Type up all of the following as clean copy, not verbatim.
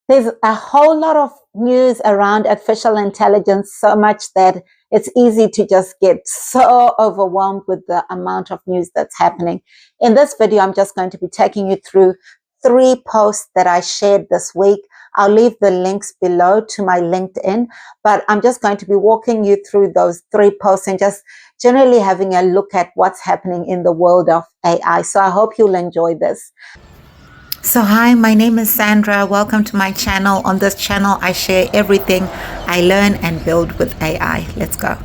There's a whole lot of news around artificial intelligence, so much that it's easy to just get so overwhelmed with the amount of news that's happening. In this video, I'm just going to be taking you through 3 posts that I shared this week. I'll leave the links below to my LinkedIn, but I'm just going to be walking you through those 3 posts and just generally having a look at what's happening in the world of AI. So I hope you'll enjoy this. So hi, my name is Sandra. Welcome to my channel. On this channel, I share everything I learn and build with AI. Let's go.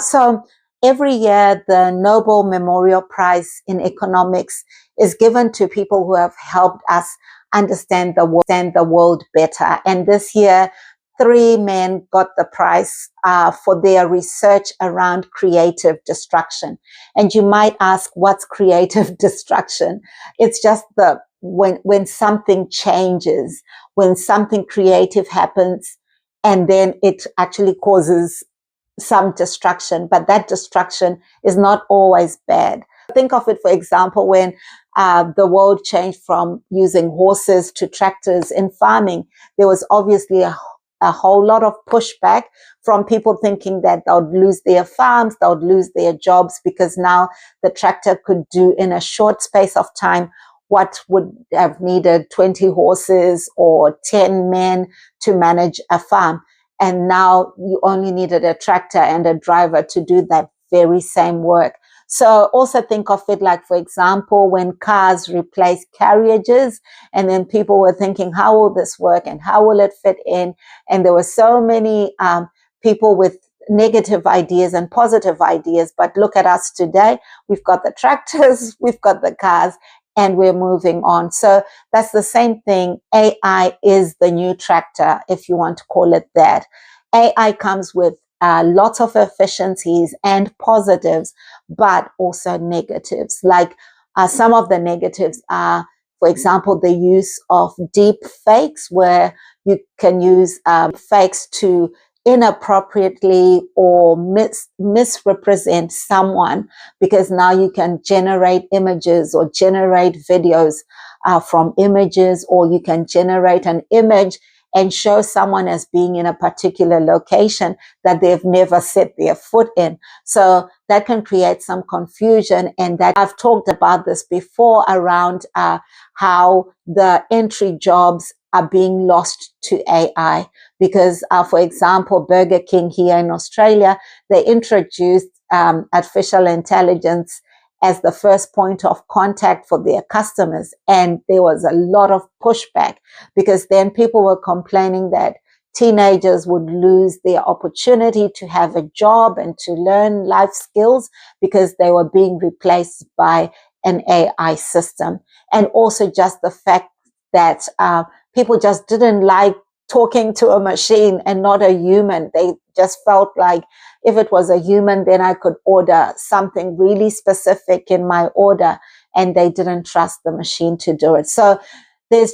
So every year, the Nobel Memorial Prize in Economics is given to people who have helped us understand the world better. And this year, 3 men got the prize for their research around creative destruction. And you might ask, what's creative destruction? It's just when something changes, when something creative happens, and then it actually causes some destruction, but that destruction is not always bad. Think of it, for example, when the world changed from using horses to tractors in farming. There was obviously a whole lot of pushback from people thinking that they would lose their farms, they would lose their jobs, because now the tractor could do in a short space of time what would have needed 20 horses or 10 men to manage a farm. And now you only needed a tractor and a driver to do that very same work. So also think of it like, for example, when cars replaced carriages, and then people were thinking, how will this work and how will it fit in? And there were so many people with negative ideas and positive ideas. But look at us today. We've got the tractors, we've got the cars, and we're moving on. So that's the same thing. AI is the new tractor, if you want to call it that. AI comes with lots of efficiencies and positives, but also negatives. Like some of the negatives are, for example, the use of deep fakes, where you can use fakes to inappropriately or misrepresent someone, because now you can generate images or generate videos from images, or you can generate an image and show someone as being in a particular location that they've never set their foot in. So that can create some confusion. And that I've talked about this before around how the entry jobs are being lost to AI. Because, for example, Burger King here in Australia, they introduced artificial intelligence as the first point of contact for their customers. And there was a lot of pushback, because then people were complaining that teenagers would lose their opportunity to have a job and to learn life skills because they were being replaced by an AI system. And also just the fact that people just didn't like talking to a machine and not a human. They just felt like if it was a human, then I could order something really specific in my order, and they didn't trust the machine to do it. So there's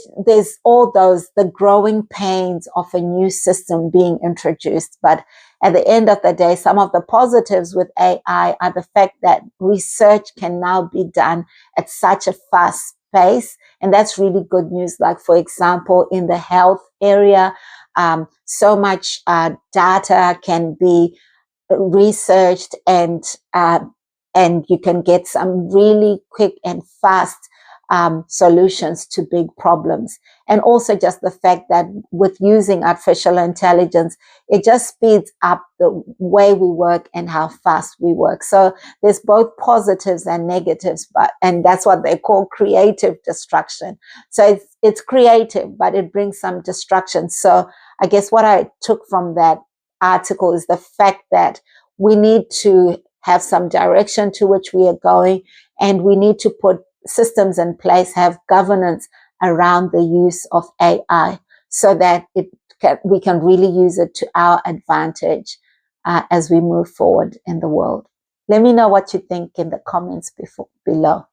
all the growing pains of a new system being introduced. But at the end of the day, some of the positives with AI are the fact that research can now be done at such a fast pace. And that's really good news. Like, for example, in the health area, so much data can be researched, and you can get some really quick and fast solutions to big problems. And also just the fact that with using artificial intelligence, it just speeds up the way we work and how fast we work. So there's both positives and negatives, and that's what they call creative destruction. So it's creative, but it brings some destruction. So I guess what I took from that article is the fact that we need to have some direction to which we are going, and we need to put systems in place, have governance around the use of AI, so that we can really use it to our advantage as we move forward in the world. Let me know what you think in the comments below.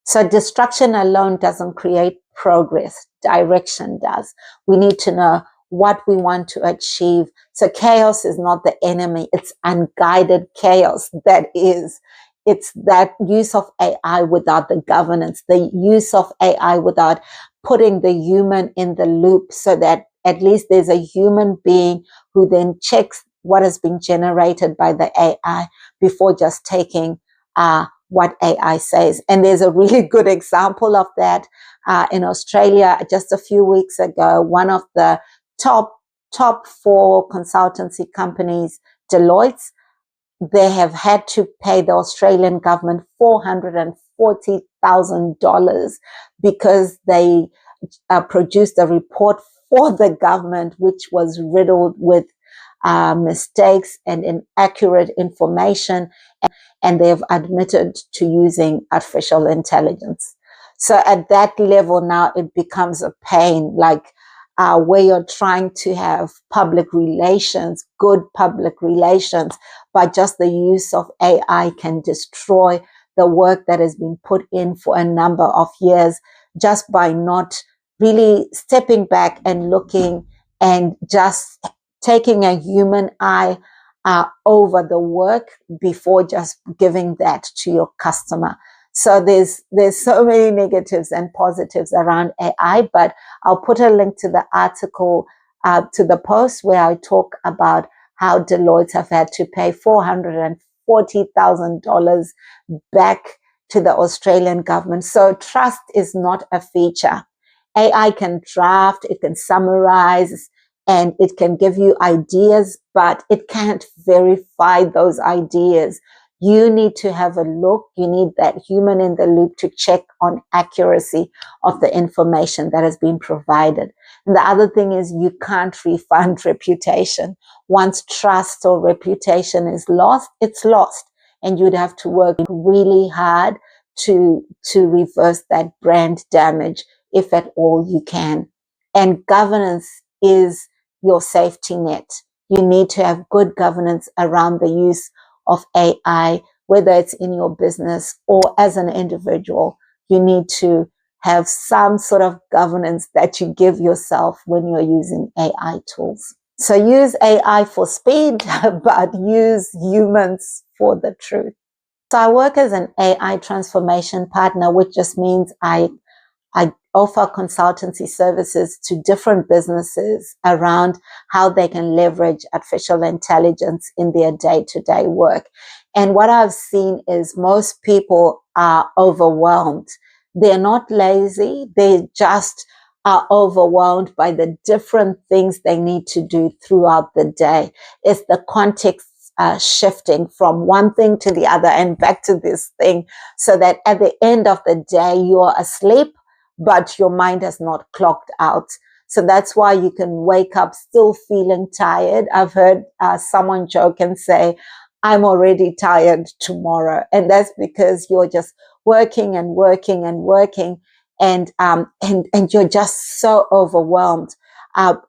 So destruction alone doesn't create progress. Direction does. We need to know what we want to achieve. So chaos is not the enemy. It's unguided chaos that is it's that use of AI without the governance, the use of AI without putting the human in the loop, so that at least there's a human being who then checks what has been generated by the AI before just taking what AI says. And there's a really good example of that in Australia. Just a few weeks ago, one of the top 4 consultancy companies, Deloitte, they have had to pay the Australian government $440,000 because they produced a report for the government which was riddled with mistakes and inaccurate information, and they've admitted to using artificial intelligence. So at that level now, it becomes a pain, like where you're trying to have public relations, good public relations, but just the use of AI can destroy the work that has been put in for a number of years, just by not really stepping back and looking and just taking a human eye over the work before just giving that to your customer. So there's so many negatives and positives around AI, but I'll put a link to the article, to the post where I talk about how Deloitte have had to pay $440,000 back to the Australian government. So trust is not a feature. AI can draft, it can summarize, and it can give you ideas, but it can't verify those ideas. You need to have a look. You need that human in the loop to check on accuracy of the information that has been provided. And the other thing is, you can't refund reputation. Once trust or reputation is lost, it's lost. And you'd have to work really hard to reverse that brand damage, if at all you can. And governance is your safety net. You need to have good governance around the use of AI, whether it's in your business or as an individual. You need to have some sort of governance that you give yourself when you're using AI tools. So use AI for speed, but use humans for the truth. So I work as an AI transformation partner, which just means I offer consultancy services to different businesses around how they can leverage artificial intelligence in their day-to-day work. And what I've seen is most people are overwhelmed. They're not lazy. They just are overwhelmed by the different things they need to do throughout the day. It's the context shifting from one thing to the other and back to this thing, so that at the end of the day, you're asleep, but your mind has not clocked out. So that's why you can wake up still feeling tired. I've heard someone joke and say, I'm already tired tomorrow. And that's because you're just working and working and working, and you're just so overwhelmed.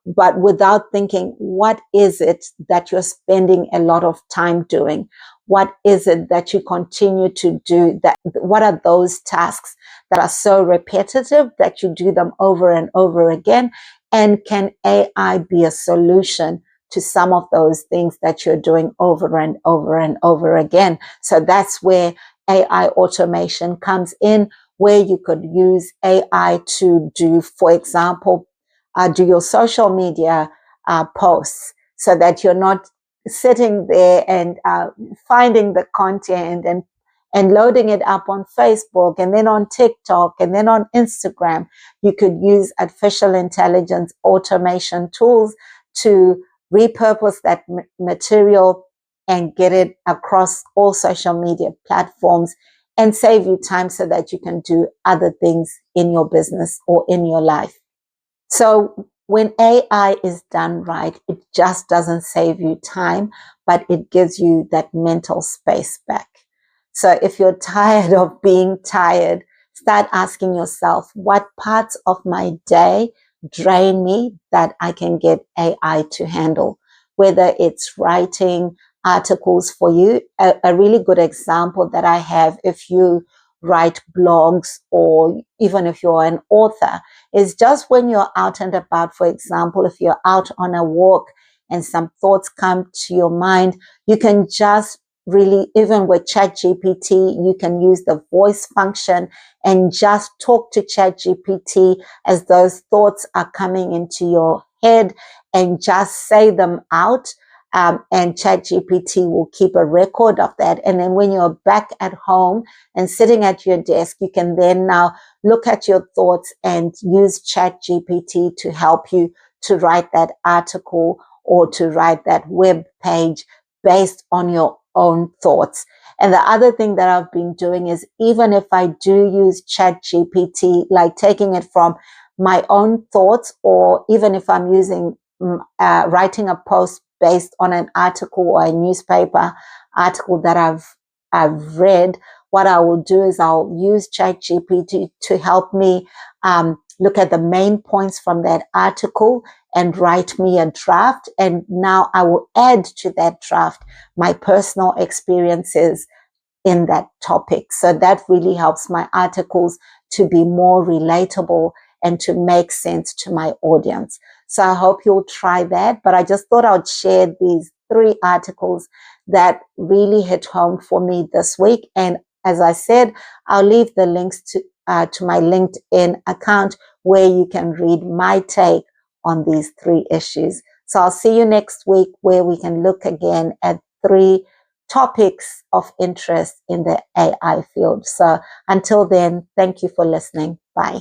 But without thinking, what is it that you're spending a lot of time doing? What is it that you continue to do? What are those tasks that are so repetitive that you do them over and over again? And can AI be a solution to some of those things that you're doing over and over and over again? So that's where AI automation comes in, where you could use AI to do, for example, do your social media posts, so that you're not sitting there and finding the content and loading it up on Facebook and then on TikTok and then on Instagram. You could use artificial intelligence automation tools to repurpose that material and get it across all social media platforms and save you time, so that you can do other things in your business or in your life. So when AI is done right, it just doesn't save you time, but it gives you that mental space back. So if you're tired of being tired, start asking yourself, what parts of my day drain me that I can get AI to handle? Whether it's writing articles for you. A really good example that I have, if you write blogs or even if you're an author, is just when you're out and about. For example, if you're out on a walk and some thoughts come to your mind, you can just really, even with ChatGPT, you can use the voice function and just talk to ChatGPT as those thoughts are coming into your head, and just say them out. And ChatGPT will keep a record of that. And then when you're back at home and sitting at your desk, you can then now look at your thoughts and use ChatGPT to help you to write that article or to write that web page based on your own thoughts. And the other thing that I've been doing is, even if I do use ChatGPT, like taking it from my own thoughts, or even if I'm using writing a post based on an article or a newspaper article that I've read, what I will do is I'll use ChatGPT to help me look at the main points from that article and write me a draft. And now I will add to that draft my personal experiences in that topic. So that really helps my articles to be more relatable and to make sense to my audience. So I hope you'll try that. But I just thought I'd share these 3 articles that really hit home for me this week. And as I said, I'll leave the links to my LinkedIn account where you can read my take on these 3 issues. So I'll see you next week, where we can look again at 3 topics of interest in the AI field. So until then, thank you for listening. Bye.